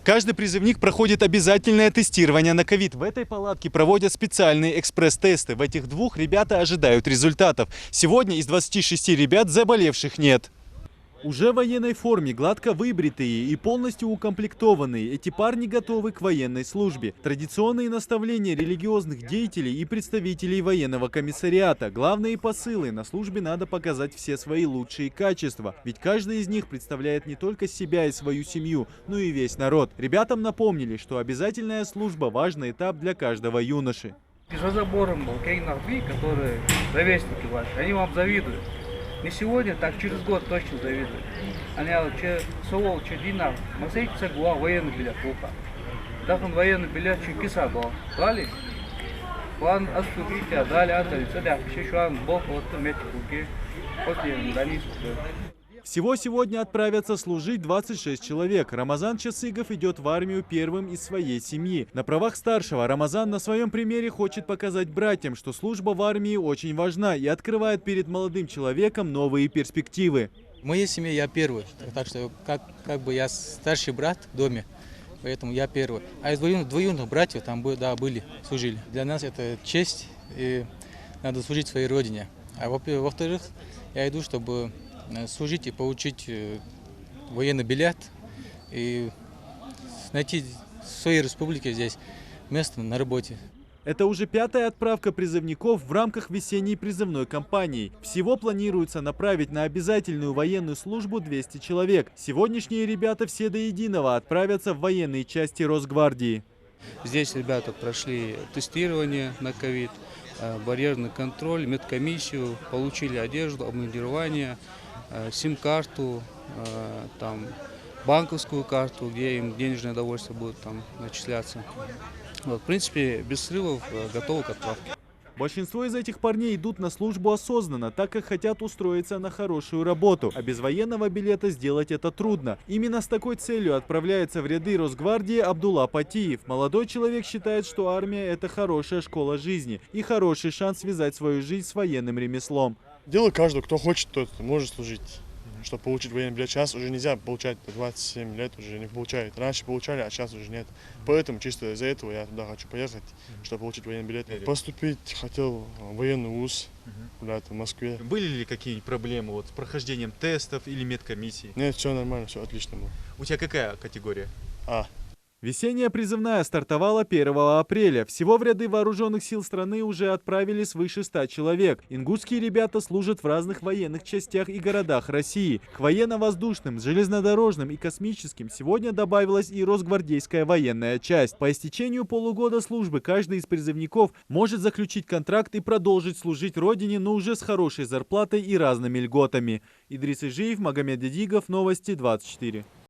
Каждый призывник проходит обязательное тестирование на ковид. В этой палатке проводят специальные экспресс-тесты. В этих двух ребята ожидают результатов. Сегодня из 26 ребят заболевших нет. Уже в военной форме, гладко выбритые и полностью укомплектованные, эти парни готовы к военной службе. Традиционные наставления религиозных деятелей и представителей военного комиссариата. Главные посылы: на службе надо показать все свои лучшие качества. Ведь каждый из них представляет не только себя и свою семью, но и весь народ. Ребятам напомнили, что обязательная служба – важный этап для каждого юноши. За забором был Кейнахби, которые ровесники ваши, они вам завидуют. Не сегодня, так через год точно завидуют. Они совол дина, масейца гуа военный билет лупа. Так он военный билет чекиса был. Дали? План отступить, дали антали, цедя, шишуан, бог, вот метик руки, после даниску. Всего сегодня отправятся служить 26 человек. Рамазан Часыгов идет в армию первым из своей семьи. На правах старшего Рамазан на своем примере хочет показать братьям, что служба в армии очень важна и открывает перед молодым человеком новые перспективы. В моей семье я первый, так что как бы я старший брат в доме, поэтому я первый. А из двоюродных братьев там были, служили. Для нас это честь, и надо служить своей родине. А во-вторых, я иду, чтобы служить и получить военный билет и найти в своей республике здесь место на работе. Это уже пятая отправка призывников в рамках весенней призывной кампании. Всего планируется направить на обязательную военную службу 200 человек. Сегодняшние ребята все до единого отправятся в военные части Росгвардии. Здесь ребята прошли тестирование на ковид, барьерный контроль, медкомиссию, получили одежду, обмундирование, сим-карту, банковскую карту, где им денежное удовольствие будет начисляться. Вот, в принципе, без срывов готовы к отправке. Большинство из этих парней идут на службу осознанно, так как хотят устроиться на хорошую работу. А без военного билета сделать это трудно. Именно с такой целью отправляется в ряды Росгвардии Абдулла Патиев. Молодой человек считает, что армия – это хорошая школа жизни и хороший шанс связать свою жизнь с военным ремеслом. Дело каждого, кто хочет, тот может служить. Чтобы получить военный билет, сейчас уже нельзя получать, 27 лет уже не получают. Раньше получали, а сейчас уже нет. Поэтому чисто из-за этого я туда хочу поехать, чтобы получить военный билет. Поступить хотел в военный вуз, в Москве. Были ли какие-нибудь проблемы с прохождением тестов или медкомиссии? Нет, все нормально, все отлично было. У тебя какая категория? А. Весенняя призывная стартовала 1 апреля. Всего в ряды вооруженных сил страны уже отправили свыше 100 человек. Ингушские ребята служат в разных военных частях и городах России. К военно-воздушным, железнодорожным и космическим сегодня добавилась и Росгвардейская военная часть. По истечению полугода службы каждый из призывников может заключить контракт и продолжить служить родине, но уже с хорошей зарплатой и разными льготами. Идрис Ижиев, Магомед Дедигов, Новости 24.